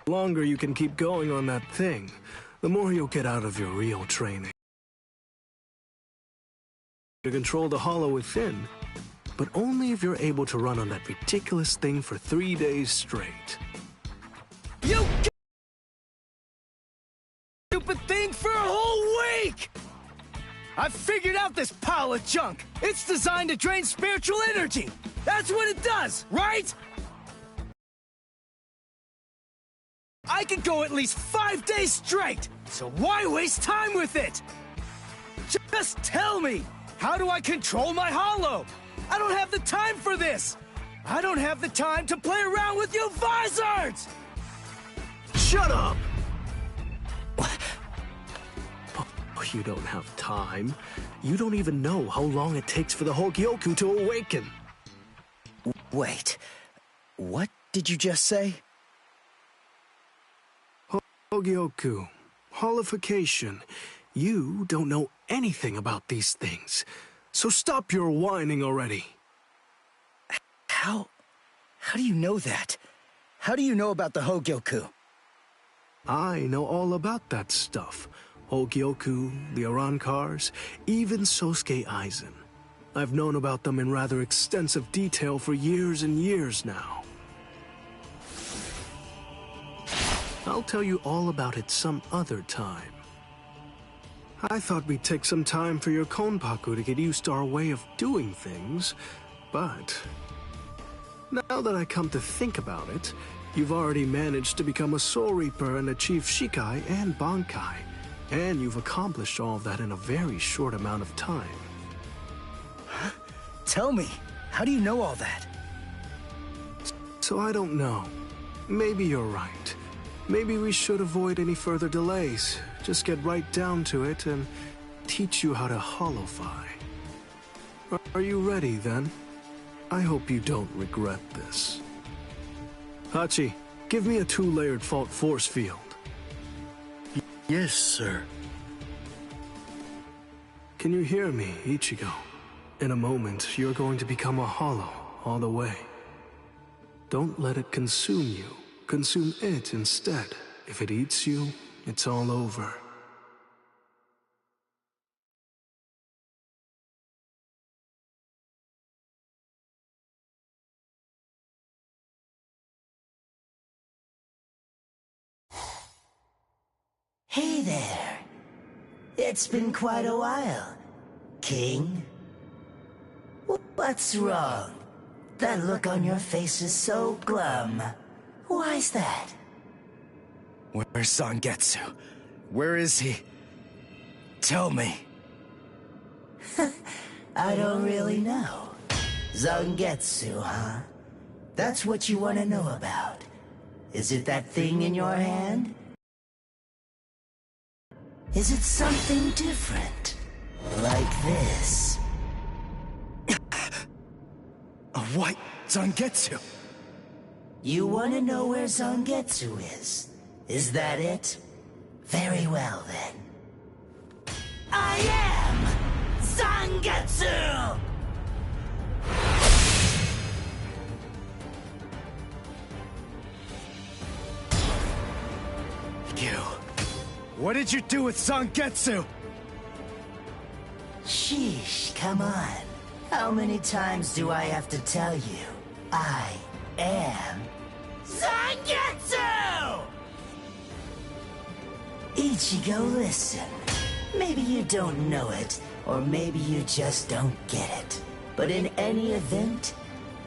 longer you can keep going on that thing, the more you'll get out of your real training. To control the hollow within, but only if you're able to run on that ridiculous thing for 3 days straight. You stupid thing for a whole week! I've figured out this pile of junk. It's designed to drain spiritual energy. That's what it does, right? I can go at least 5 days straight, so why waste time with it? Just tell me, how do I control my hollow? I don't have the time for this. I don't have the time to play around with you visors! Shut up! You don't have time. You don't even know how long it takes for the Hogyoku to awaken. Wait, what did you just say? Hogyoku, holification. You don't know anything about these things. So stop your whining already. How do you know that? How do you know about the Hogyoku? I know all about that stuff. Hogyoku, the Arankars, even Sosuke Aizen. I've known about them in rather extensive detail for years and years now. I'll tell you all about it some other time. I thought we'd take some time for your Konpaku to get used to our way of doing things, but now that I come to think about it, you've already managed to become a Soul Reaper and achieve Shikai and Bankai. And you've accomplished all of that in a very short amount of time. Huh? Tell me, how do you know all that? So I don't know. Maybe you're right. Maybe we should avoid any further delays. Just get right down to it and teach you how to holofy. Are you ready then? I hope you don't regret this. Hachi, give me a 2-layered fault force field. Yes, sir. Can you hear me, Ichigo? In a moment, you're going to become a hollow all the way. Don't let it consume you. Consume it instead. If it eats you, it's all over. Hey there. It's been quite a while, King. What's wrong? That look on your face is so glum. Why's that? Where's Zangetsu? Where is he? Tell me. I don't really know. Zangetsu, huh? That's what you want to know about. Is it that thing in your hand? Is it something different? Like this? A white Zangetsu? You want to know where Zangetsu is? Is that it? Very well, then. I am Zangetsu! You... What did you do with Zangetsu? Sheesh, come on. How many times do I have to tell you? I am... Zangetsu! Ichigo, listen. Maybe you don't know it, or maybe you just don't get it. But in any event,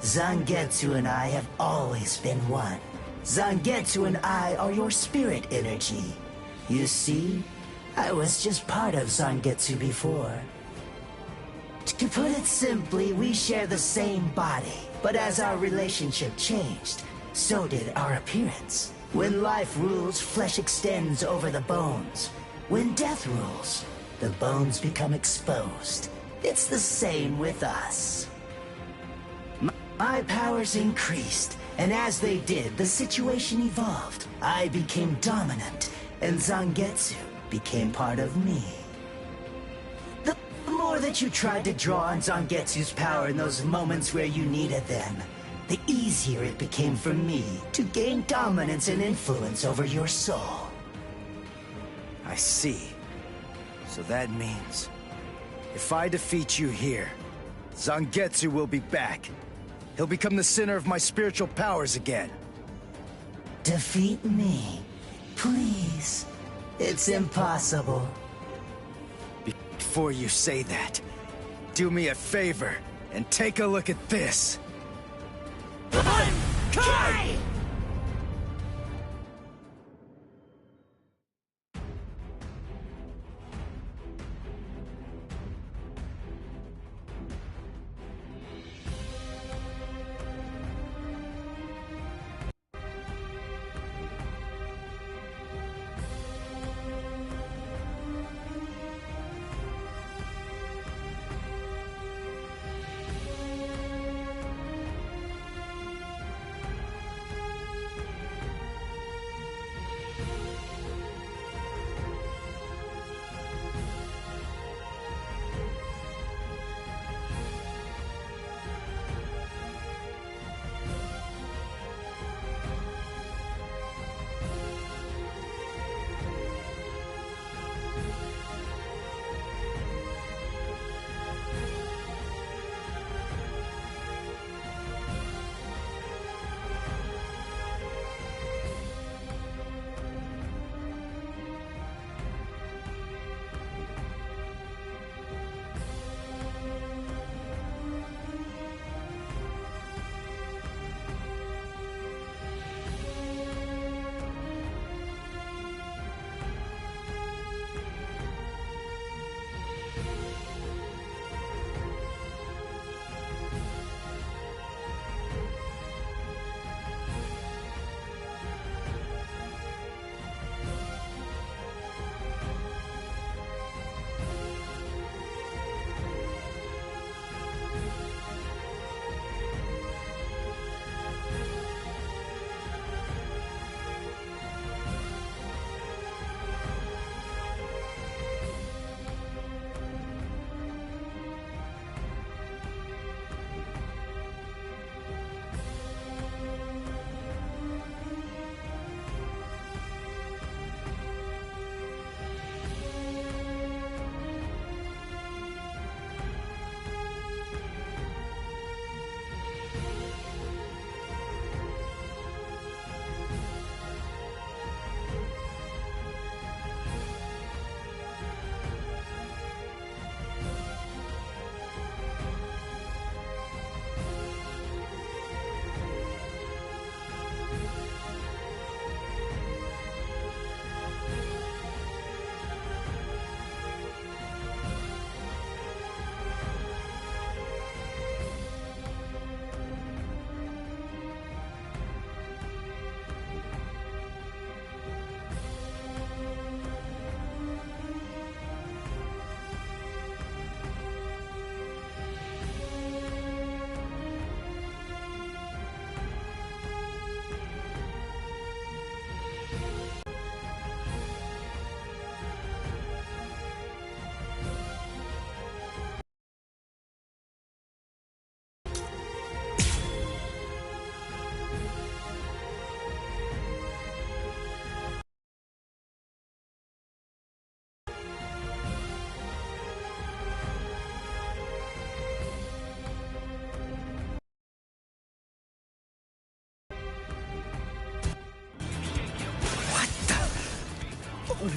Zangetsu and I have always been one. Zangetsu and I are your spirit energy. You see, I was just part of Zangetsu before. To put it simply, we share the same body. But as our relationship changed, so did our appearance. When life rules, flesh extends over the bones. When death rules, the bones become exposed. It's the same with us. My powers increased, and as they did, the situation evolved. I became dominant, and Zangetsu became part of me. The more that you tried to draw on Zangetsu's power in those moments where you needed them, the easier it became for me to gain dominance and influence over your soul. I see. So that means, if I defeat you here, Zangetsu will be back. He'll become the center of my spiritual powers again. Defeat me, please. It's impossible. Before you say that, do me a favor and take a look at this. Kai!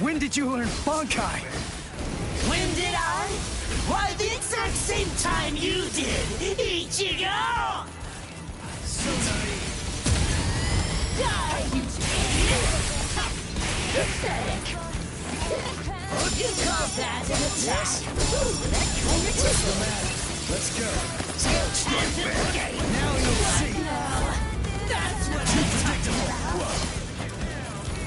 When did you learn Bankai? When did I? Why, the exact same time you did, Ichigo! So naive. Die, you pathetic. You call that an attack? Ooh, that kind of tickles. Let's go. Stand back. Now you'll see. Now, that's what I'm talking about.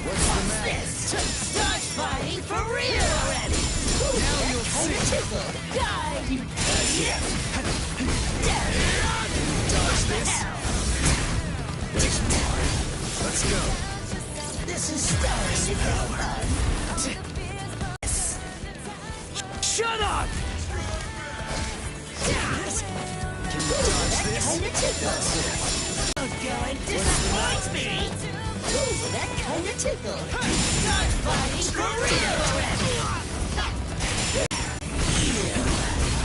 What's the matter? Start fighting for real already! Now you'll see. Die, you idiot! Dodge this. There's more. Let's go. This is starting to get fun. Shut up! Can you dodge this? That's it. going to disappoint me! Ooh, that kinda tickled. Start fighting for real already!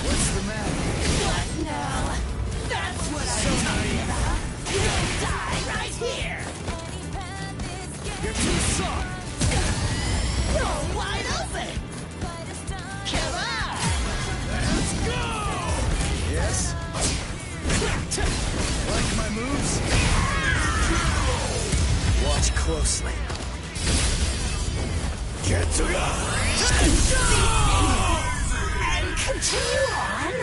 What's the matter? What now? That's what I'm talking about! You'll die right here! You're too soft. You're wide open! Come on! Let's go! Yes? Like my moves? Watch closely. Get to go! And continue on!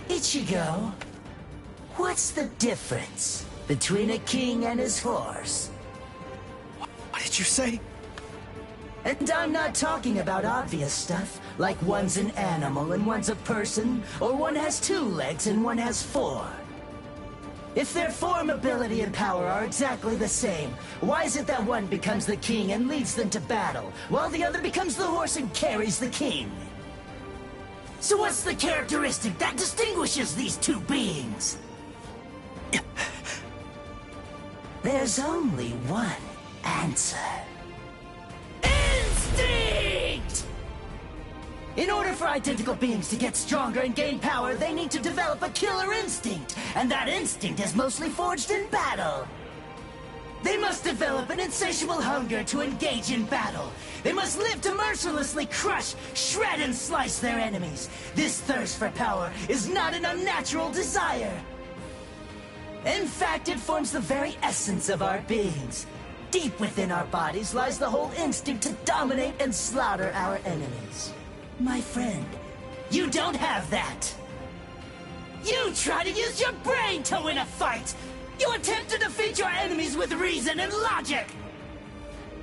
Ichigo, what's the difference between a king and his horse? What did you say? And I'm not talking about obvious stuff, like one's an animal and one's a person, or one has 2 legs and one has 4. If their form, ability, and power are exactly the same, why is it that one becomes the king and leads them to battle, while the other becomes the horse and carries the king? So what's the characteristic that distinguishes these 2 beings? There's only one answer. Instinct! In order for identical beings to get stronger and gain power, they need to develop a killer instinct, and that instinct is mostly forged in battle. They must develop an insatiable hunger to engage in battle. They must live to mercilessly crush, shred, and slice their enemies. This thirst for power is not an unnatural desire. In fact, it forms the very essence of our beings. Deep within our bodies lies the whole instinct to dominate and slaughter our enemies. My friend, you don't have that. You try to use your brain to win a fight. You attempt to defeat your enemies with reason and logic.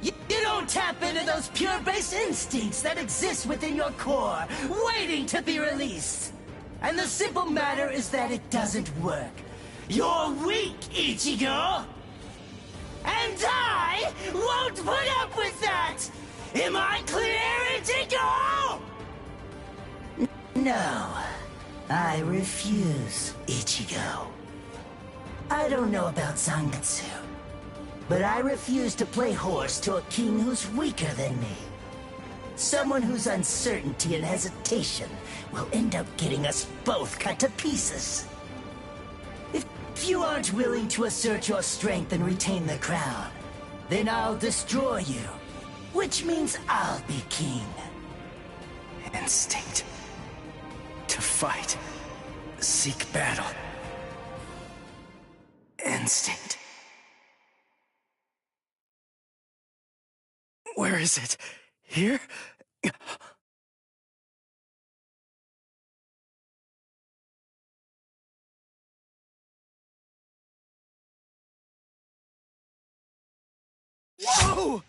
You don't tap into those pure-based instincts that exist within your core, waiting to be released. And the simple matter is that it doesn't work. You're weak, Ichigo! And I won't put up with that! Am I clear, Ichigo? No, I refuse, Ichigo. I don't know about Zangetsu, but I refuse to play horse to a king who's weaker than me. Someone whose uncertainty and hesitation will end up getting us both cut to pieces. If you aren't willing to assert your strength and retain the crown, then I'll destroy you, which means I'll be king. Instinct. To fight. Seek battle. Instinct. Where is it? Here? Whoa!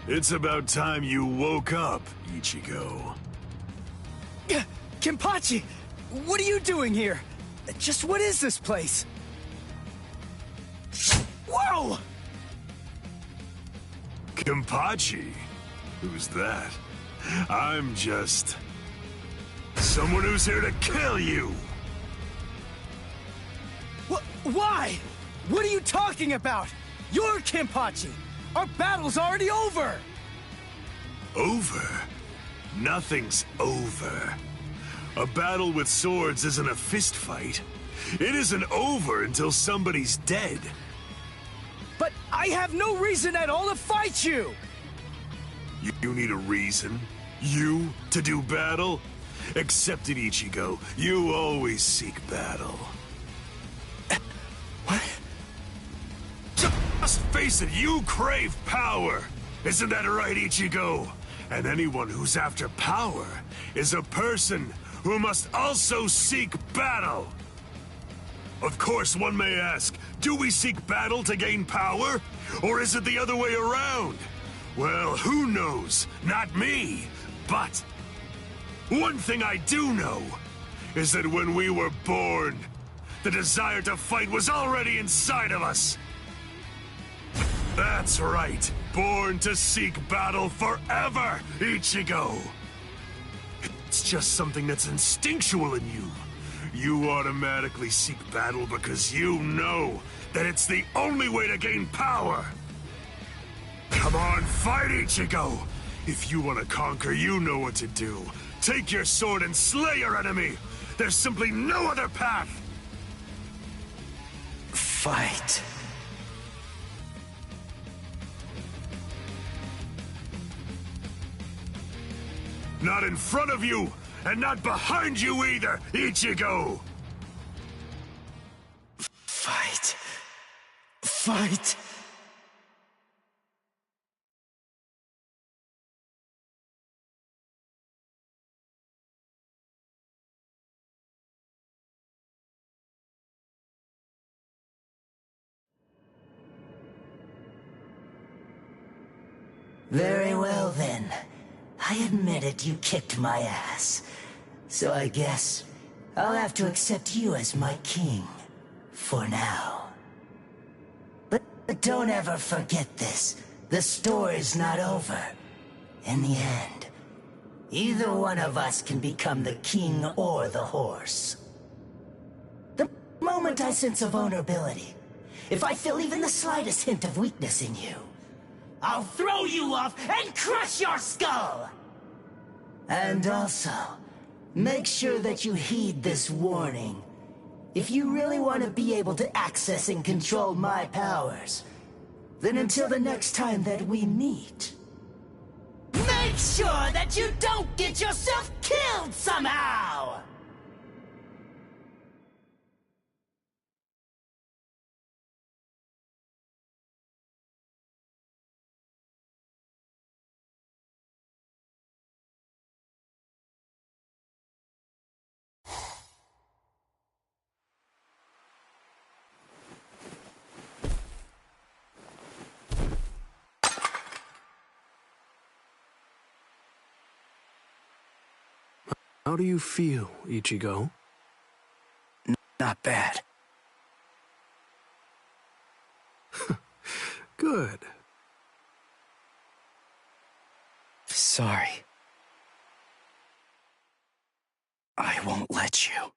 It's about time you woke up, Ichigo. Kenpachi! What are you doing here? Just what is this place? Whoa! Kenpachi? Who's that? I'm just... someone who's here to kill you! Why? What are you talking about? You're Kenpachi! Our battle's already over! Over? Nothing's over. A battle with swords isn't a fist fight. It isn't over until somebody's dead. But I have no reason at all to fight you! You need a reason? You to do battle? Accept it, Ichigo. You always seek battle. What? Just face it, you crave power! Isn't that right, Ichigo? And anyone who's after power is a person who must also seek battle! Of course, one may ask, do we seek battle to gain power? Or is it the other way around? Well, who knows? Not me! But One thing I do know is that when we were born, the desire to fight was already inside of us. That's right, born to seek battle forever, Ichigo. It's just something that's instinctual in you. You automatically seek battle because you know that it's the only way to gain power. Come on, fight, Ichigo! If you want to conquer, you know what to do. Take your sword and slay your enemy! There's simply no other path! Fight. Not in front of you, and not behind you either, Ichigo! Fight. Fight. Very well then. I admit it, you kicked my ass. So I guess I'll have to accept you as my king. For now. But don't ever forget this. The story's not over. In the end, either one of us can become the king or the horse. The moment I sense a vulnerability, if I feel even the slightest hint of weakness in you, I'll throw you off and crush your skull! And also, make sure that you heed this warning. If you really want to be able to access and control my powers, then until the next time that we meet, make sure that you don't get yourself killed somehow! How do you feel, Ichigo? Not bad. Good. Sorry. I won't let you.